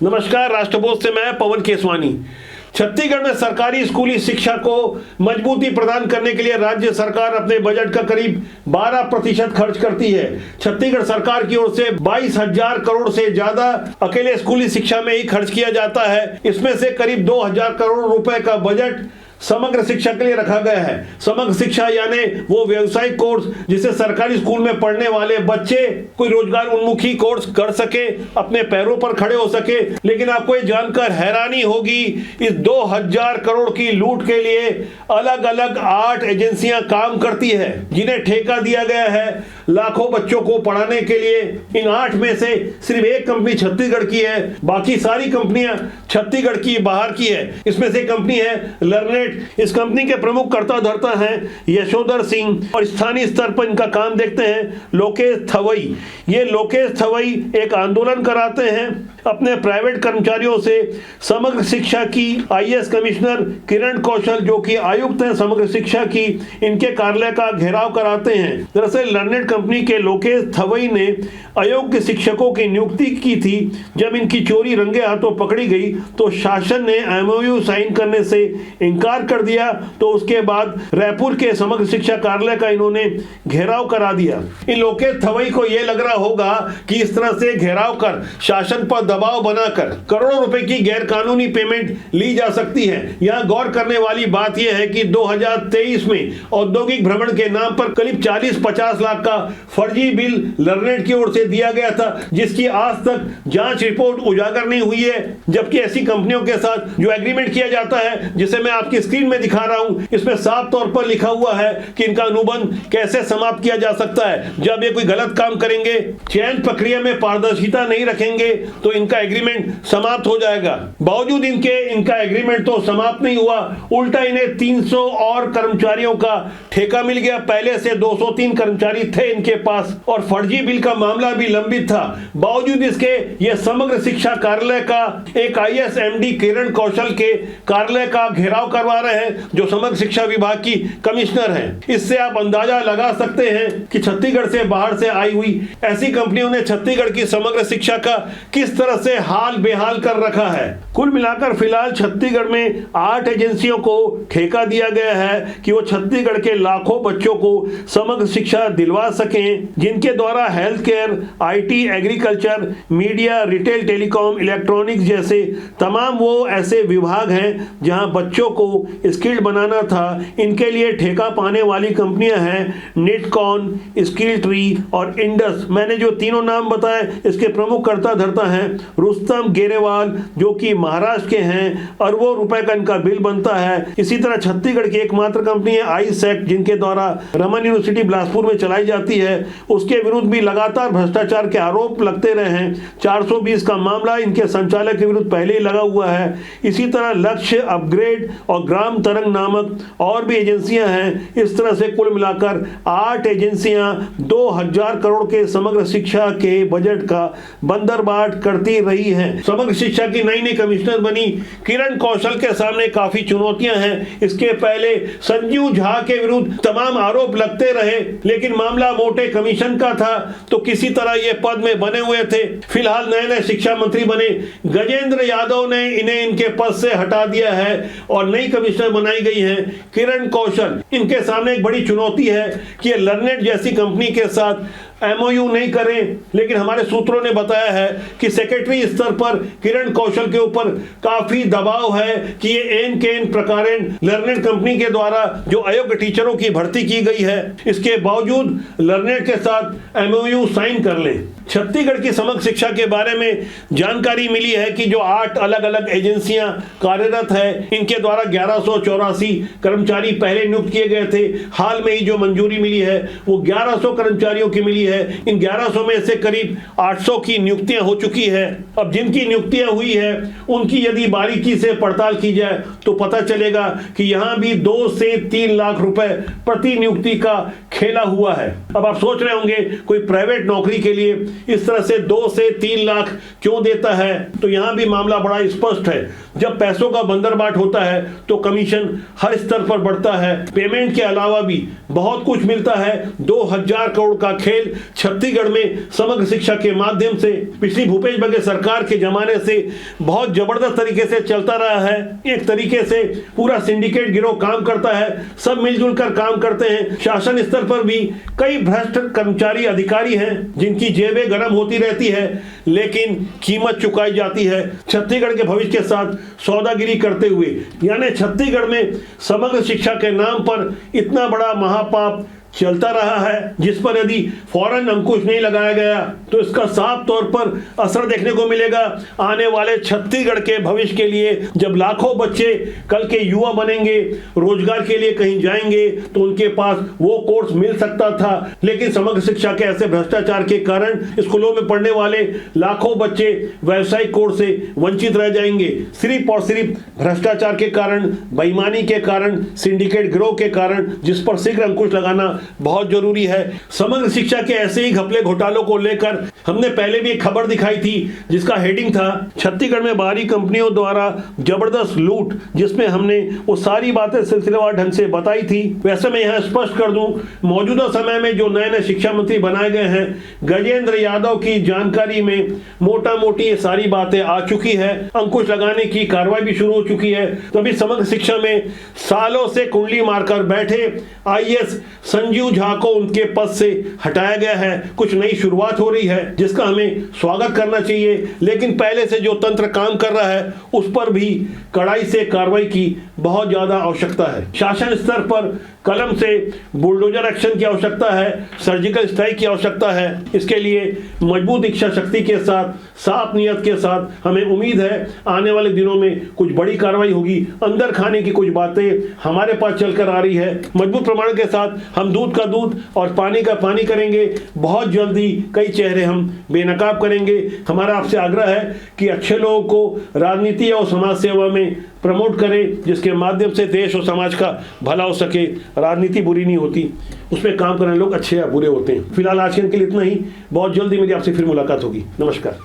नमस्कार, राष्ट्रबोध से मैं पवन केसवानी। छत्तीसगढ़ में सरकारी स्कूली शिक्षा को मजबूती प्रदान करने के लिए राज्य सरकार अपने बजट का करीब 12% खर्च करती है। छत्तीसगढ़ सरकार की ओर से 22,000 करोड़ से ज्यादा अकेले स्कूली शिक्षा में ही खर्च किया जाता है। इसमें से करीब 2,000 करोड़ रुपए का बजट समग्र शिक्षा के लिए रखा गया है। समग्र शिक्षा यानी वो व्यवसायिक कोर्स जिसे सरकारी स्कूल में पढ़ने वाले बच्चे कोई रोजगार उन्मुखी कोर्स कर सके, अपने पैरों पर खड़े हो सके। लेकिन आपको ये जानकर हैरानी होगी, इस 2,000 करोड़ की लूट के लिए अलग अलग 8 एजेंसियां काम करती है, जिन्हें ठेका दिया गया है लाखों बच्चों को पढ़ाने के लिए। इन 8 में से सिर्फ एक कंपनी छत्तीसगढ़ की है, बाकी सारी कंपनियां छत्तीसगढ़ की बाहर की है। इसमें से कंपनी है लर्नेट। इस कंपनी के प्रमुख कर्ता धर्ता हैं यशोधर सिंह और स्थानीय स्तर पर इनका काम देखते हैं लोकेश थवई। ये लोकेश थवई एक आंदोलन कराते हैं अपने प्राइवेट कर्मचारियों से। समग्र शिक्षा की आईएएस कमिश्नर किरण कौशल, जो कि आयुक्त हैं समग्र शिक्षा की, इनके कार्यालय का घेराव कराते हैं। दरअसल लर्नेट कंपनी के लोकेश थवई ने अयोग्य शिक्षकों की नियुक्ति की थी। जब इनकी चोरी रंगे हाथों पकड़ी गई तो शासन ने एमओयू साइन करने से इनकार कर दिया। तो उसके बाद रायपुर के समग्र शिक्षा कार्यालय का इन्होंने घेराव करा दिया। इन लोकेश थवई को यह लग रहा होगा कि इस तरह से घेराव कर शासन पर दबाव बनाकर करोड़ों रुपए की गैर कानूनी पेमेंट ली जा सकती है। यहाँ गौर करने वाली बात यह है कि 2023 में औद्योगिक भ्रमण के नाम पर करीब 40-50 लाख का फर्जी बिल लर्नेट की ओर से दिया गया था, जिसकी आज तक जांच रिपोर्ट उजागर नहीं हुई है। जबकि ऐसी कंपनियों के साथ जो एग्रीमेंट किया जाता है, जिसे मैं आपकी स्क्रीन में दिखा रहा हूं, इसमें साफ तौर पर लिखा हुआ है कि इनका अनुबंध कैसे समाप्त किया जा सकता है। जब ये कोई गलत काम करेंगे, चयन प्रक्रिया में पारदर्शिता नहीं रखेंगे, तो इनका एग्रीमेंट समाप्त हो जाएगा। बावजूद इनका एग्रीमेंट तो समाप्त नहीं हुआ, उल्टा इन्हें 300 और कर्मचारियों का ठेका मिल गया। पहले से 203 कर्मचारी थे इनके पास और फर्जी बिल का मामला भी लंबित था। बावजूद इसके ये समग्र शिक्षा कार्यालय का एक आईएएस एमडी किरण कौशल के कार्यालय का घेराव करवा रहे हैं, जो समग्र शिक्षा विभाग की कमिश्नर हैं। इससे आप अंदाजा लगा सकते हैं कि छत्तीसगढ़ से बाहर से आई हुई ऐसी कंपनियों ने छत्तीसगढ़ की समग्र शिक्षा का किस तरह से हाल बेहाल कर रखा है। कुल मिलाकर फिलहाल छत्तीसगढ़ में 8 एजेंसियों को ठेका दिया गया है कि वो छत्तीसगढ़ के लाखों बच्चों को समग्र शिक्षा दिलवा सकें, जिनके द्वारा health care, IT, agriculture, media, retail, telecom, electronics जैसे तमाम वो ऐसे विभाग हैं जहां बच्चों को स्किल्ड बनाना था। इनके लिए ठेका पाने वाली कंपनियां हैं निटकॉन, स्किल ट्री और इंडस। मैंने जो तीनों नाम बताए, इसके प्रमुख कर्ता धर्ता हैं रुस्तम गेरेवाल, जो कि महाराष्ट्र के हैं। अरबों रुपए का इनका बिल बनता है। इसी तरह छत्तीसगढ़ की एकमात्र कंपनी है आईसेक्ट, जिनके द्वारा रमन यूनिवर्सिटी बिलासपुर में चलाई जाती है। उसके विरुद्ध भी लगातार भ्रष्टाचार के आरोप लगते रहे हैं। 420 का मामला इनके संचालक के विरुद्ध पहले ही लगा हुआ है। इसी तरह लक्ष्य, अपग्रेड और ग्राम तरंग नामक और भी एजेंसियां हैं। इस तरह से कुल मिलाकर 8 एजेंसियां 2,000 करोड़ के समग्र शिक्षा के बजट का बंदरबाट करती रही हैं। समग्र शिक्षा की नई कमिश्नर बनी किरण कौशल के सामने काफी चुनौतियां हैं। इसके पहले संजीव झा के विरुद्ध तमाम आरोप लगते रहे, लेकिन मामला मोटे कमीशन का था, तो किसी तरह ये पद में बने हुए थे। फिलहाल नए शिक्षा मंत्री बने गजेंद्र यादव ने इन्हें इनके पद से हटा दिया है और नई कमिश्नर बनाई गई है किरण कौशल। इनके सामने एक बड़ी चुनौती है कि ये लर्नेट जैसी कंपनी के साथ एमओयू नहीं करें, लेकिन हमारे सूत्रों ने बताया है कि सेक्रेटरी स्तर पर किरण कौशल के ऊपर काफी दबाव है कि ये एन के एन प्रकारेण लर्नेट कंपनी के द्वारा जो अयोग्य टीचरों की भर्ती की गई है, इसके बावजूद लर्नेट के साथ एमओयू साइन कर लें। छत्तीसगढ़ की समग्र शिक्षा के बारे में जानकारी मिली है कि जो 8 अलग अलग एजेंसियां कार्यरत है, इनके द्वारा 1184 कर्मचारी पहले नियुक्त किए गए थे। हाल में ही जो मंजूरी मिली है वो 1100 कर्मचारियों की मिली है। इन 1100 में से करीब 800 की नियुक्तियां हो चुकी है। अब जिनकी नियुक्तियां हुई है उनकी यदि बारीकी से पड़ताल की जाए तो पता चलेगा कि यहां भी 2 से 3 लाख रुपए प्रति नियुक्ति का खेला हुआ है। अब आप सोच रहे होंगे कोई प्राइवेट नौकरी के लिए इस तरह से 2 से 3 लाख क्यों देता है, तो यहां भी मामला बड़ा स्पष्ट है। जब पैसों का बंदरबाट होता है तो कमीशन हर स्तर पर बढ़ता है। पेमेंट के अलावा भी बहुत कुछ मिलता है। 2000 करोड़ का खेल छत्तीसगढ़ में समग्र शिक्षा के माध्यम से पिछली भूपेश बघेल सरकार के जमाने से बहुत जबरदस्त तरीके से चलता रहा है। एक तरीके से पूरा सिंडिकेट गिरोह काम करता है, सब मिलजुल कर काम करते हैं। शासन स्तर पर भी कई भ्रष्ट कर्मचारी अधिकारी हैं जिनकी जेबें गर्म होती रहती है, लेकिन कीमत चुकाई जाती है छत्तीसगढ़ के भविष्य के साथ सौदागिरी करते हुए। यानी छत्तीसगढ़ में समग्र शिक्षा के नाम पर इतना बड़ा महापाप चलता रहा है, जिस पर यदि फौरन अंकुश नहीं लगाया गया तो इसका साफ तौर पर असर देखने को मिलेगा आने वाले छत्तीसगढ़ के भविष्य के लिए। जब लाखों बच्चे कल के युवा बनेंगे, रोजगार के लिए कहीं जाएंगे, तो उनके पास वो कोर्स मिल सकता था, लेकिन समग्र शिक्षा के ऐसे भ्रष्टाचार के कारण स्कूलों में पढ़ने वाले लाखों बच्चे व्यावसायिक कोर्स से वंचित रह जाएंगे। सिर्फ और सिर्फ भ्रष्टाचार के कारण, बेईमानी के कारण, सिंडिकेट गिरोह के कारण, जिस पर शीघ्र अंकुश लगाना बहुत जरूरी है। समग्र शिक्षा के ऐसे ही घपले घोटालों को लेकर हमने पहले भी एक खबर दिखाई थी जिसका हेडिंग था छत्तीसगढ़ में बाहरी कंपनियों द्वारा जबरदस्त लूट, जिसमें हमने वो सारी बातें सिलसिलेवार ढंग से बताई थी। वैसे मैं यहां स्पष्ट कर दूं, मौजूदा समय में जो नए नए शिक्षा मंत्री बनाए गए हैं, गजेंद्र यादव की जानकारी में मोटा मोटी ये सारी बातें आ चुकी है। अंकुश लगाने की कार्रवाई भी शुरू हो चुकी है। तभी समग्र शिक्षा में सालों से कुंडली मारकर बैठे IAS संजीव झा को उनके पद से हटाया गया है। कुछ नई शुरुआत हो रही है जिसका हमें स्वागत करना चाहिए, लेकिन पहले से जो तंत्र काम कर रहा है उस पर भी कड़ाई से कार्रवाई की बहुत ज्यादा आवश्यकता है। शासन स्तर पर कलम से बुलडोजर एक्शन की आवश्यकता है, सर्जिकल स्ट्राइक की आवश्यकता है। इसके लिए मजबूत इच्छा शक्ति के साथ, साफ नियत के साथ हमें उम्मीद है आने वाले दिनों में कुछ बड़ी कार्रवाई होगी। अंदर खाने की कुछ बातें हमारे पास चलकर आ रही है। मजबूत प्रमाण के साथ हम दूध का दूध और पानी का पानी करेंगे। बहुत जल्दी कई चेहरे हम बेनकाब करेंगे। हमारा आपसे आग्रह है कि अच्छे लोगों को राजनीति और समाज सेवा में प्रमोट करें, जिसके माध्यम से देश और समाज का भला हो सके। राजनीति बुरी नहीं होती, उसमें काम करने लोग अच्छे या बुरे होते हैं। फिलहाल आज के लिए इतना ही। बहुत जल्दी मेरी आपसे फिर मुलाकात होगी। नमस्कार।